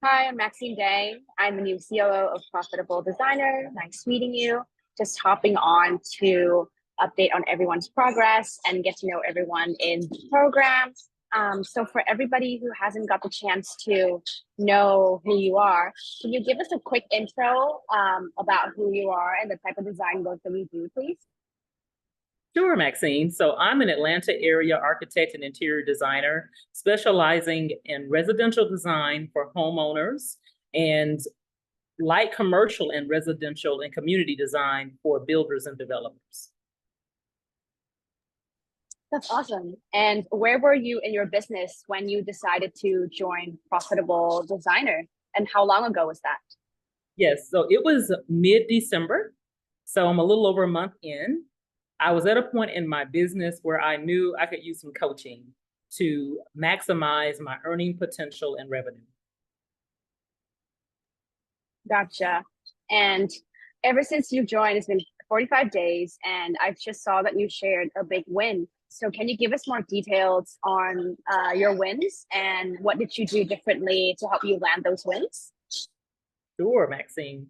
Hi, I'm Maxine Day. I'm the new COO of Profitable Designer. Nice meeting you. Just hopping on to update on everyone's progress and get to know everyone in the program. So for everybody who hasn't got the chance to know who you are, can you give us a quick intro about who you are and the type of design work that we do, please? Sure, Maxine. So I'm an Atlanta area architect and interior designer, specializing in residential design for homeowners and light commercial and residential and community design for builders and developers. That's awesome. And where were you in your business when you decided to join Profitable Designer? And how long ago was that? Yes, so it was mid-December. So I'm a little over a month in. I was at a point in my business where I knew I could use some coaching to maximize my earning potential and revenue. Gotcha. And ever since you joined, it's been 45 days, and I just saw that you shared a big win. So can you give us more details on your wins and what did you do differently to help you land those wins? Sure, Maxine.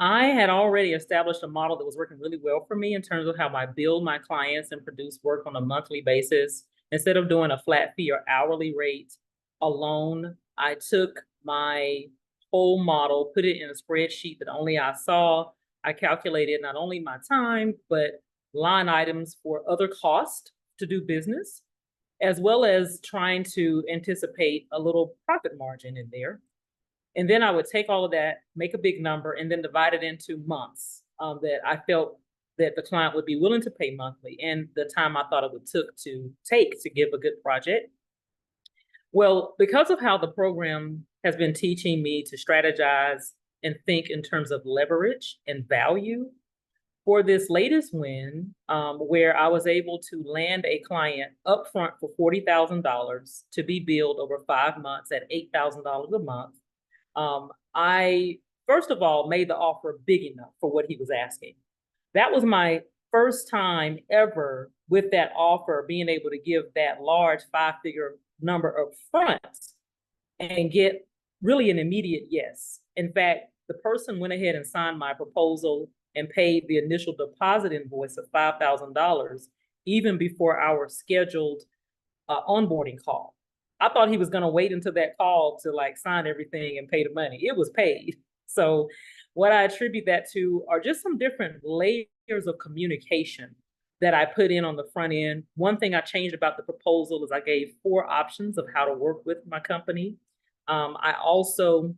I had already established a model that was working really well for me in terms of how I bill my clients and produce work on a monthly basis. Instead of doing a flat fee or hourly rate alone, I took my whole model, put it in a spreadsheet that only I saw. I calculated not only my time, but line items for other costs to do business, as well as trying to anticipate a little profit margin in there. And then I would take all of that, make a big number, and then divide it into months that I felt that the client would be willing to pay monthly and the time I thought it would take to give a good project. Well, because of how the program has been teaching me to strategize and think in terms of leverage and value, for this latest win, where I was able to land a client upfront for $40,000 to be billed over 5 months at $8,000 a month, I first of all made the offer big enough for what he was asking. That was my first time ever with that offer, being able to give that large five-figure number up front and get really an immediate yes. In fact, the person went ahead and signed my proposal and paid the initial deposit invoice of $5,000 even before our scheduled onboarding call. I thought he was going to wait until that call to like sign everything and pay the money. It was paid. So what I attribute that to are just some different layers of communication that I put in on the front end. One thing I changed about the proposal is I gave 4 options of how to work with my company. I also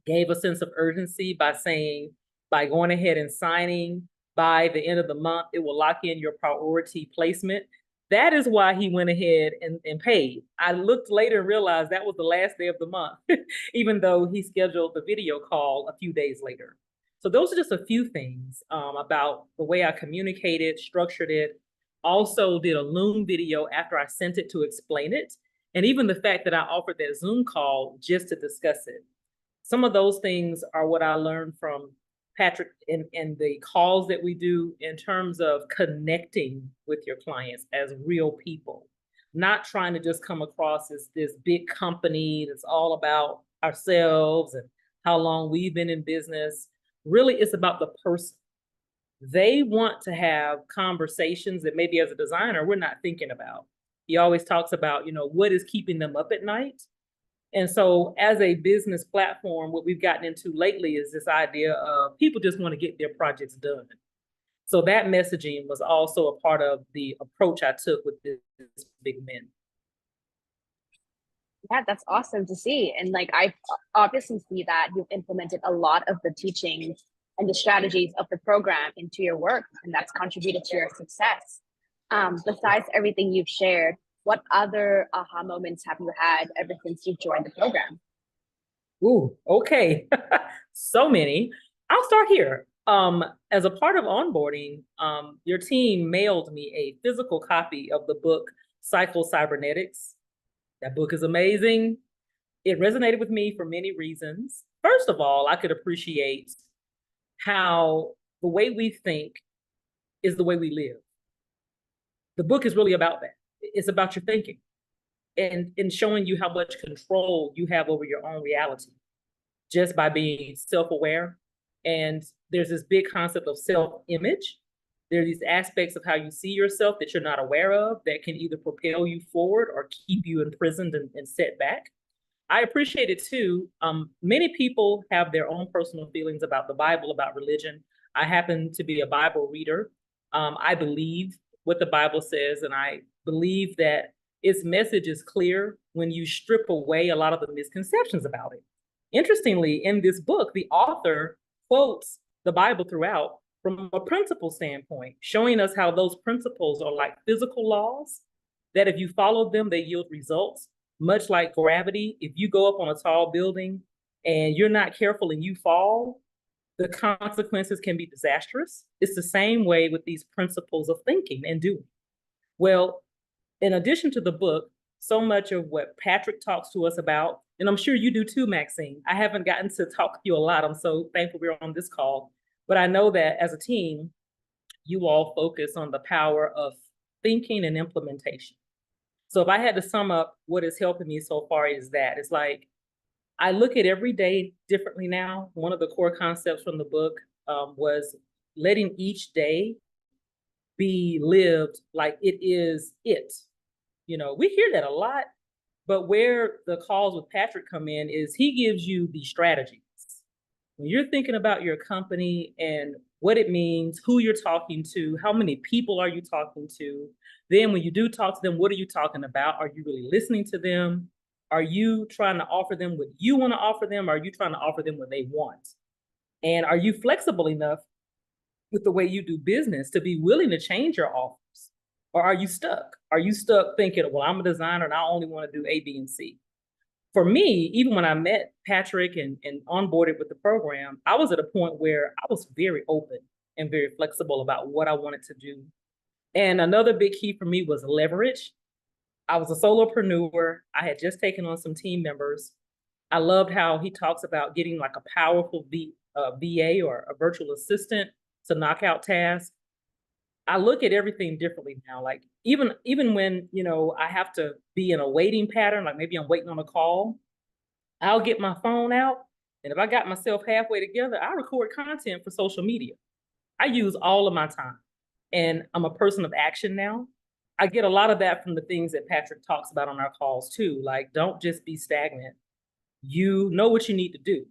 gave a sense of urgency by saying, by going ahead and signing by the end of the month, it will lock in your priority placement. That is why he went ahead and paid. I looked later and realized that was the last day of the month, even though he scheduled the video call a few days later. So those are just a few things about the way I communicated, structured it. Also did a Loom video after I sent it to explain it. And even the fact that I offered that Zoom call just to discuss it. Some of those things are what I learned from Patrick and the calls that we do in terms of connecting with your clients as real people, not trying to just come across as this big company that's all about ourselves and how long we've been in business. Really, it's about the person. They want to have conversations that maybe as a designer, we're not thinking about. He always talks about, what is keeping them up at night. And so as a business platform, what we've gotten into lately is this idea of people just want to get their projects done. So that messaging was also a part of the approach I took with this big win. Yeah, that's awesome to see. And like I obviously see that you've implemented a lot of the teachings and the strategies of the program into your work, and that's contributed to your success. Besides everything you've shared, what other aha moments have you had ever since you've joined the program? Ooh, okay. So many. I'll start here. As a part of onboarding, your team mailed me a physical copy of the book Cycle Cybernetics. That book is amazing. It resonated with me for many reasons. First of all, I could appreciate how the way we think is the way we live. The book is really about that. It's about your thinking and showing you how much control you have over your own reality. just by being self-aware. And there's this big concept of self-image. There are these aspects of how you see yourself that you're not aware of that can either propel you forward or keep you imprisoned and set back. I appreciate it too. Many people have their own personal feelings about the Bible, about religion. I happen to be a Bible reader. I believe what the Bible says, and I believe that its message is clear when you strip away a lot of the misconceptions about it. Interestingly, in this book, the author quotes the Bible throughout from a principle standpoint, showing us how those principles are like physical laws, that if you follow them, they yield results. Much like gravity, if you go up on a tall building and you're not careful and you fall, the consequences can be disastrous. It's the same way with these principles of thinking and doing. Well, in addition to the book, so much of what Patrick talks to us about, and I'm sure you do too, Maxine. I haven't gotten to talk to you a lot. I'm so thankful we're on this call. But I know that as a team, you all focus on the power of thinking and implementation. So if I had to sum up what is helping me so far is that it's like I look at every day differently now. One of the core concepts from the book was letting each day be lived like it is it. You know, we hear that a lot, but where the calls with Patrick come in is he gives you the strategies. When you're thinking about your company and what it means, who you're talking to, how many people are you talking to, then when you do talk to them, what are you talking about? Are you really listening to them? Are you trying to offer them what you want to offer them? Or are you trying to offer them what they want? And are you flexible enough with the way you do business to be willing to change your offers? Or are you stuck? Are you stuck thinking, well, I'm a designer and I only want to do A, B, and C? For me, even when I met Patrick and onboarded with the program, I was at a point where I was very open and very flexible about what I wanted to do. And another big key for me was leverage. I was a solopreneur. I had just taken on some team members. I loved how he talks about getting like a powerful VA or a virtual assistant to knock out tasks. I look at everything differently now. Like even when, you know, I have to be in a waiting pattern, like maybe I'm waiting on a call, I'll get my phone out. And if I got myself halfway together, I record content for social media. I use all of my time. And I'm a person of action now. I get a lot of that from the things that Patrick talks about on our calls too. Like, don't just be stagnant. You know what you need to do,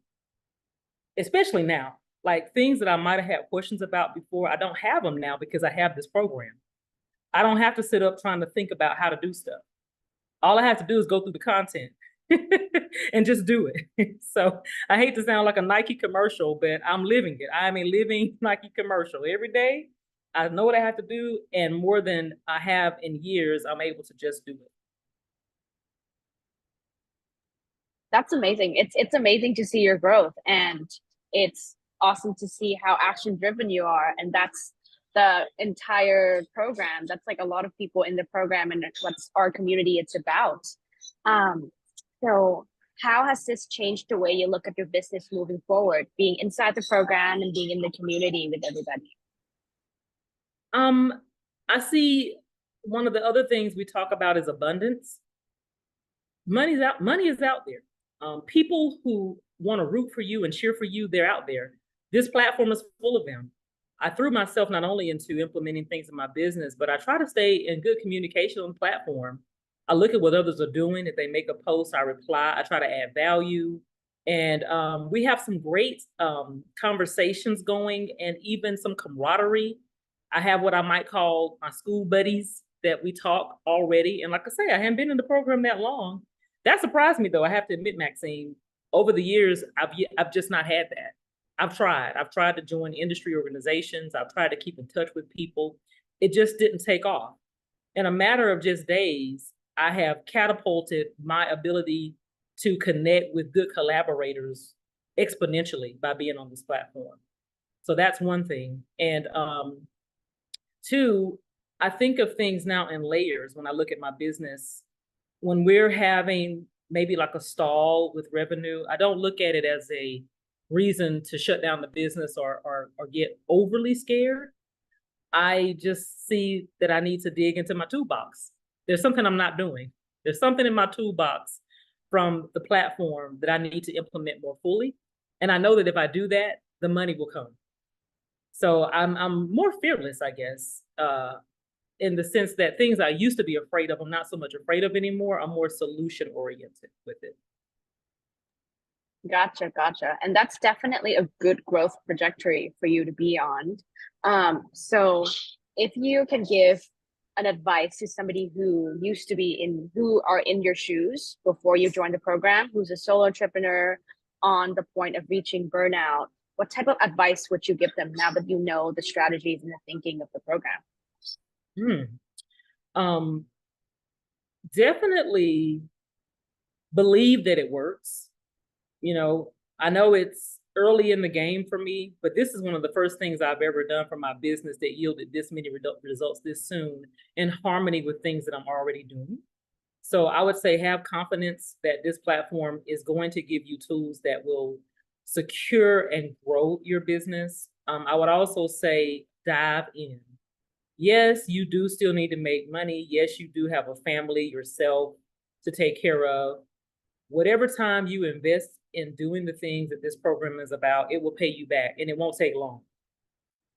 especially now. Like things that I might have had questions about before, I don't have them now because I have this program. I don't have to sit up trying to think about how to do stuff. All I have to do is go through the content and just do it. So I hate to sound like a Nike commercial, but I'm living it. I'm a living Nike commercial. Every day, I know what I have to do, and more than I have in years, I'm able to just do it. That's amazing. It's amazing to see your growth, and it's awesome to see how action driven you are. And that's the entire program. That's like a lot of people in the program, and what's our community it's about. Um, so how has this changed the way you look at your business moving forward, being inside the program and being in the community with everybody? I see one of the other things we talk about is abundance. Money is out there. People who want to root for you and cheer for you, they're out there. This platform is full of them. I threw myself not only into implementing things in my business, but I try to stay in good communication on the platform. I look at what others are doing. If they make a post, I reply. I try to add value. And we have some great conversations going and even some camaraderie. I have what I might call my school buddies that we talk already. And like I say, I haven't been in the program that long. That surprised me though, I have to admit, Maxine. Over the years, I've just not had that. I've tried to join industry organizations. I've tried to keep in touch with people. It just didn't take off. In a matter of just days, I have catapulted my ability to connect with good collaborators exponentially by being on this platform. So that's one thing. And two, I think of things now in layers when I look at my business. When we're having maybe like a stall with revenue, I don't look at it as a reason to shut down the business or get overly scared. I just see that I need to dig into my toolbox. There's something I'm not doing. There's something in my toolbox from the platform that I need to implement more fully. And I know that if I do that, the money will come. So I'm more fearless, I guess, in the sense that things I used to be afraid of, I'm not so much afraid of anymore. I'm more solution oriented with it. Gotcha, gotcha. And that's definitely a good growth trajectory for you to be on. So if you can give an advice to somebody who used to be in, who are in your shoes before you joined the program, who's a solo entrepreneur on the point of reaching burnout, what type of advice would you give them now that you know the strategies and the thinking of the program? Hmm. Um, Definitely believe that it works. You know, I know it's early in the game for me, but this is one of the first things I've ever done for my business that yielded this many results this soon in harmony with things that I'm already doing. So I would say have confidence that this platform is going to give you tools that will secure and grow your business. I would also say dive in. Yes, you do still need to make money. Yes, you do have a family, yourself to take care of. Whatever time you invest in doing the things that this program is about, it will pay you back and it won't take long.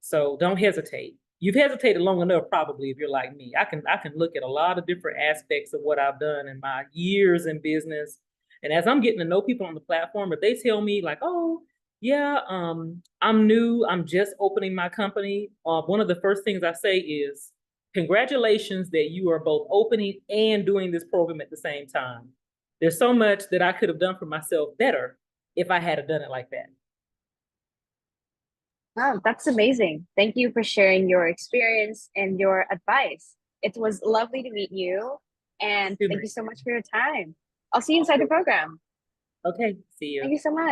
So don't hesitate. You've hesitated long enough, probably, if you're like me. I can look at a lot of different aspects of what I've done in my years in business. And as I'm getting to know people on the platform, if they tell me like, oh, yeah, I'm new, I'm just opening my company. One of the first things I say is, congratulations that you are both opening and doing this program at the same time. There's so much that I could have done for myself better if I had done it like that. Wow, that's amazing. Thank you for sharing your experience and your advice. It was lovely to meet you, and thank you so much for your time. I'll see you inside the program. Okay, see you. Thank you so much.